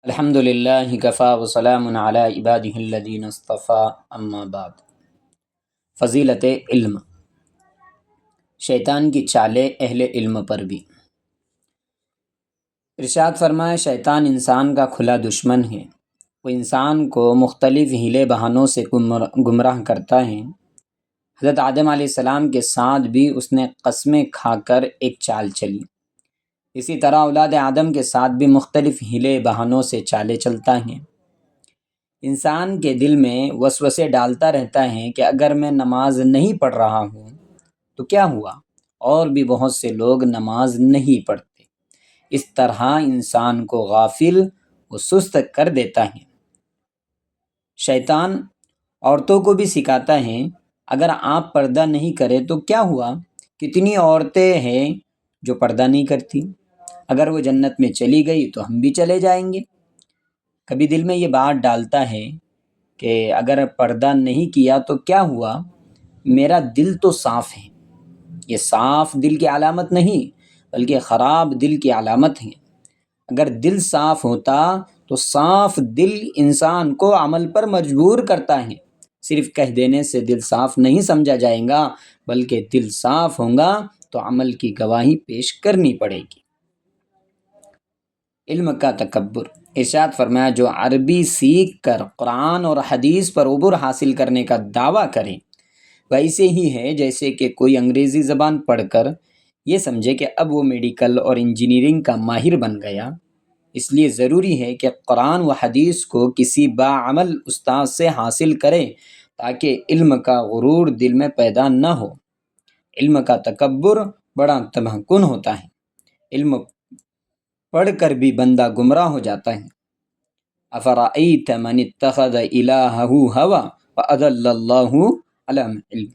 الحمد للہ کفا وسلام علی عبادہ الذین اصطفیٰ اما بعد۔ فضیلت علم، شیطان کی چالیں اہل علم پر بھی۔ ارشاد فرمائے، شیطان انسان کا کھلا دشمن ہے، وہ انسان کو مختلف ہیلے بہانوں سے گمراہ کرتا ہے۔ حضرت آدم علیہ السلام کے ساتھ بھی اس نے قسمیں کھا کر ایک چال چلی، اسی طرح اولاد آدم کے ساتھ بھی مختلف ہیلے بہانوں سے چالیں چلتا ہے۔ انسان کے دل میں وسوسے ڈالتا رہتا ہے کہ اگر میں نماز نہیں پڑھ رہا ہوں تو کیا ہوا، اور بھی بہت سے لوگ نماز نہیں پڑھتے۔ اس طرح انسان کو غافل و سست کر دیتا ہے۔ شیطان عورتوں کو بھی سکھاتا ہے، اگر آپ پردہ نہیں کریں تو کیا ہوا، کتنی عورتیں ہیں جو پردہ نہیں کرتی، اگر وہ جنت میں چلی گئی تو ہم بھی چلے جائیں گے۔ کبھی دل میں یہ بات ڈالتا ہے کہ اگر پردہ نہیں کیا تو کیا ہوا، میرا دل تو صاف ہے۔ یہ صاف دل کی علامت نہیں بلکہ خراب دل کی علامت ہے۔ اگر دل صاف ہوتا تو صاف دل انسان کو عمل پر مجبور کرتا ہے۔ صرف کہہ دینے سے دل صاف نہیں سمجھا جائے گا، بلکہ دل صاف ہوگا تو عمل کی گواہی پیش کرنی پڑے گی۔ علم کا تکبر، ارشاد فرمایا، جو عربی سیکھ کر قرآن اور حدیث پر عبور حاصل کرنے کا دعویٰ کرے وہ ایسے ہی ہے جیسے کہ کوئی انگریزی زبان پڑھ کر یہ سمجھے کہ اب وہ میڈیکل اور انجینئرنگ کا ماہر بن گیا۔ اس لیے ضروری ہے کہ قرآن و حدیث کو کسی باعمل استاد سے حاصل کرے تاکہ علم کا غرور دل میں پیدا نہ ہو۔ علم کا تکبر بڑا تباہ کن ہوتا ہے۔ علم پڑھ کر بھی بندہ گمراہ ہو جاتا ہے۔ افرأیت من اتخذ الہہ ہوا واضل اللہ علی علم،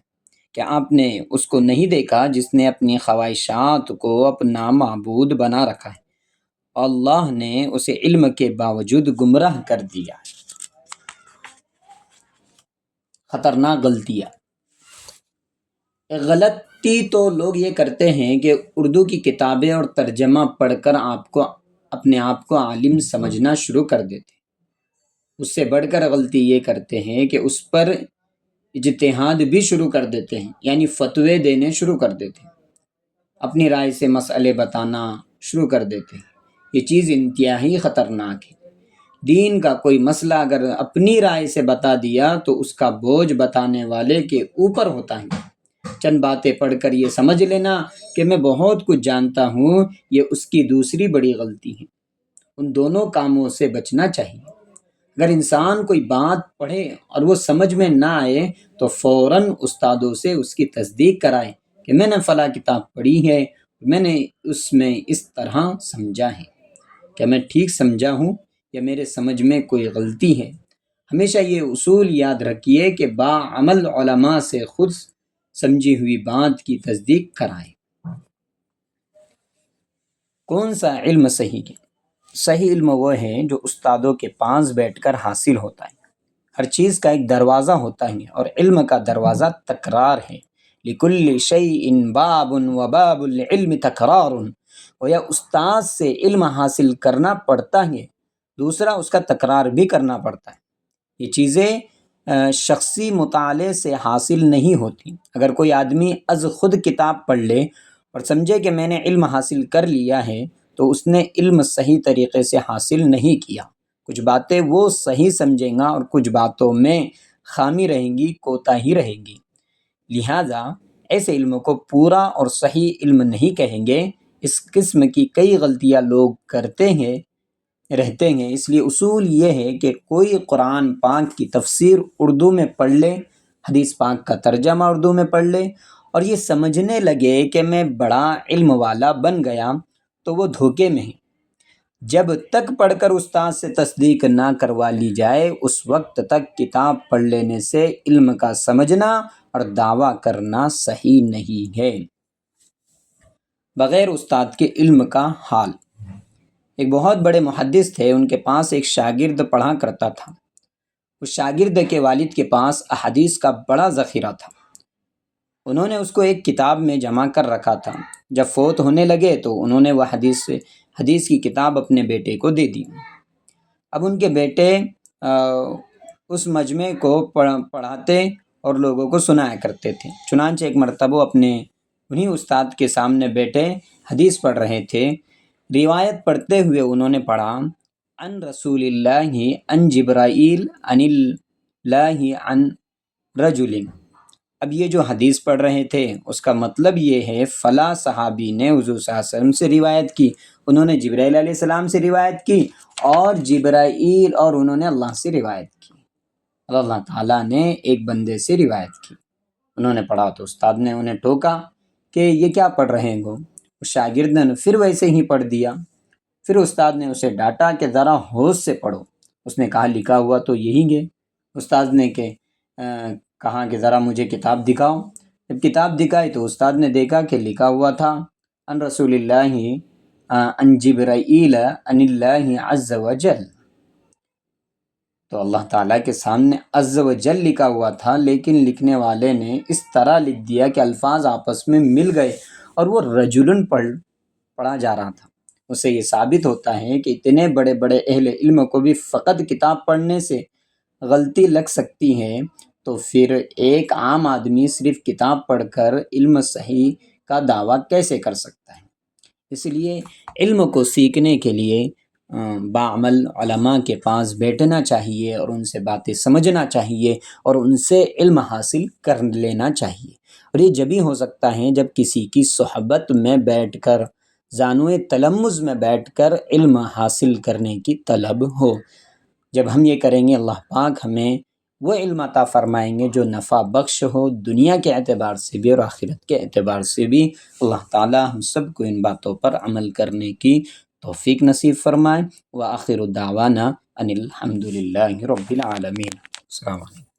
کیا آپ نے اس کو نہیں دیکھا جس نے اپنی خواہشات کو اپنا معبود بنا رکھا ہے، اللہ نے اسے علم کے باوجود گمراہ کر دیا۔ خطرناک غلطیاں، غلطی تو لوگ یہ کرتے ہیں کہ اردو کی کتابیں اور ترجمہ پڑھ کر اپنے آپ کو عالم سمجھنا شروع کر دیتے ہیں۔ اس سے بڑھ کر غلطی یہ کرتے ہیں کہ اس پر اجتہاد بھی شروع کر دیتے ہیں، یعنی فتوے دینے شروع کر دیتے ہیں، اپنی رائے سے مسئلے بتانا شروع کر دیتے ہیں۔ یہ چیز انتہائی خطرناک ہے۔ دین کا کوئی مسئلہ اگر اپنی رائے سے بتا دیا تو اس کا بوجھ بتانے والے کے اوپر ہوتا ہے۔ چند باتیں پڑھ کر یہ سمجھ لینا کہ میں بہت کچھ جانتا ہوں، یہ اس کی دوسری بڑی غلطی ہے۔ ان دونوں کاموں سے بچنا چاہیے۔ اگر انسان کوئی بات پڑھے اور وہ سمجھ میں نہ آئے تو فوراً استادوں سے اس کی تصدیق کرائے کہ میں نے فلاں کتاب پڑھی ہے، میں نے اس میں اس طرح سمجھا ہے، کیا میں ٹھیک سمجھا ہوں یا میرے سمجھ میں کوئی غلطی ہے۔ ہمیشہ یہ اصول یاد رکھیے کہ باعمل علماء سے خود سمجھی ہوئی بات کی تصدیق کرائیں۔ کون سا علم صحیح ہے؟ صحیح علم وہ ہے جو استادوں کے پاس بیٹھ کر حاصل ہوتا ہے۔ ہر چیز کا ایک دروازہ ہوتا ہے اور علم کا دروازہ تکرار ہے۔ لِكُلِّ شَيْءٍ بَابٌ وَبَابُ الْعِلْمِ تَكْرَارٌ، گویا استاد سے علم حاصل کرنا پڑتا ہے، دوسرا اس کا تکرار بھی کرنا پڑتا ہے۔ یہ چیزیں شخصی مطالعے سے حاصل نہیں ہوتی۔ اگر کوئی آدمی از خود کتاب پڑھ لے اور سمجھے کہ میں نے علم حاصل کر لیا ہے تو اس نے علم صحیح طریقے سے حاصل نہیں کیا۔ کچھ باتیں وہ صحیح سمجھے گا اور کچھ باتوں میں خامی رہیں گی، کوتاہی رہے گی۔ لہٰذا ایسے علم کو پورا اور صحیح علم نہیں کہیں گے۔ اس قسم کی کئی غلطیاں لوگ کرتے رہتے ہیں۔ اس لیے اصول یہ ہے کہ کوئی قرآن پاک کی تفسیر اردو میں پڑھ لے، حدیث پاک کا ترجمہ اردو میں پڑھ لے اور یہ سمجھنے لگے کہ میں بڑا علم والا بن گیا تو وہ دھوکے میں ہے۔ جب تک پڑھ کر استاد سے تصدیق نہ کروا لی جائے اس وقت تک کتاب پڑھ لینے سے علم کا سمجھنا اور دعویٰ کرنا صحیح نہیں ہے۔ بغیر استاد کے علم کا حال، ایک بہت بڑے محدث تھے، ان کے پاس ایک شاگرد پڑھا کرتا تھا۔ اس شاگرد کے والد کے پاس احادیث کا بڑا ذخیرہ تھا۔ انہوں نے اس کو ایک کتاب میں جمع کر رکھا تھا۔ جب فوت ہونے لگے تو انہوں نے وہ حدیث کی کتاب اپنے بیٹے کو دے دی۔ اب ان کے بیٹے اس مجمع کو پڑھاتے اور لوگوں کو سنایا کرتے تھے۔ چنانچہ ایک مرتبہ اپنے انہی استاد کے سامنے بیٹے حدیث پڑھ رہے تھے۔ روایت پڑھتے ہوئے انہوں نے پڑھا ان رسول اللہ ان جبرائیل ان اللہ عن رجل۔ اب یہ جو حدیث پڑھ رہے تھے اس کا مطلب یہ ہے فلاں صحابی نے حضور صلی اللہ علیہ وسلم سے روایت کی، انہوں نے جبرائیل علیہ السلام سے روایت کی، اور جبرائیل اور انہوں نے اللہ سے روایت کی، اللہ تعالیٰ نے ایک بندے سے روایت کی۔ انہوں نے پڑھا تو استاد نے انہیں ٹوکا کہ یہ کیا پڑھ رہے ہیں گو؟ شاگرد نے پھر ویسے ہی پڑھ دیا۔ پھر استاد نے اسے ڈانٹا کہ ذرا ہوش سے پڑھو۔ اس نے کہا لکھا ہوا تو یہی ہے۔ استاد نے کہا کہ ذرا مجھے کتاب دکھاؤ۔ جب کتاب دکھائی تو استاد نے دیکھا کہ لکھا ہوا تھا ان رسول اللہ ان جبرائیل ان اللہ عز وجل۔ تو اللہ تعالیٰ کے سامنے عز وجل لکھا ہوا تھا، لیکن لکھنے والے نے اس طرح لکھ دیا کہ الفاظ آپس میں مل گئے اور وہ رجلن پڑھا جا رہا تھا۔ اس سے یہ ثابت ہوتا ہے کہ اتنے بڑے بڑے اہل علم کو بھی فقط کتاب پڑھنے سے غلطی لگ سکتی ہے، تو پھر ایک عام آدمی صرف کتاب پڑھ کر علم صحیح کا دعویٰ کیسے کر سکتا ہے؟ اس لیے علم کو سیکھنے کے لیے باعمل علماء کے پاس بیٹھنا چاہیے اور ان سے باتیں سمجھنا چاہیے اور ان سے علم حاصل کر لینا چاہیے۔ اور یہ جبھی ہو سکتا ہے جب کسی کی صحبت میں بیٹھ کر، زانوئے تلمذ میں بیٹھ کر علم حاصل کرنے کی طلب ہو۔ جب ہم یہ کریں گے اللہ پاک ہمیں وہ علم عطا فرمائیں گے جو نفع بخش ہو، دنیا کے اعتبار سے بھی اور آخرت کے اعتبار سے بھی۔ اللہ تعالی ہم سب کو ان باتوں پر عمل کرنے کی توفیق نصیب فرمائے۔ وآخر دعوانا ان الحمد للہ رب العالمین۔ السلام علیکم۔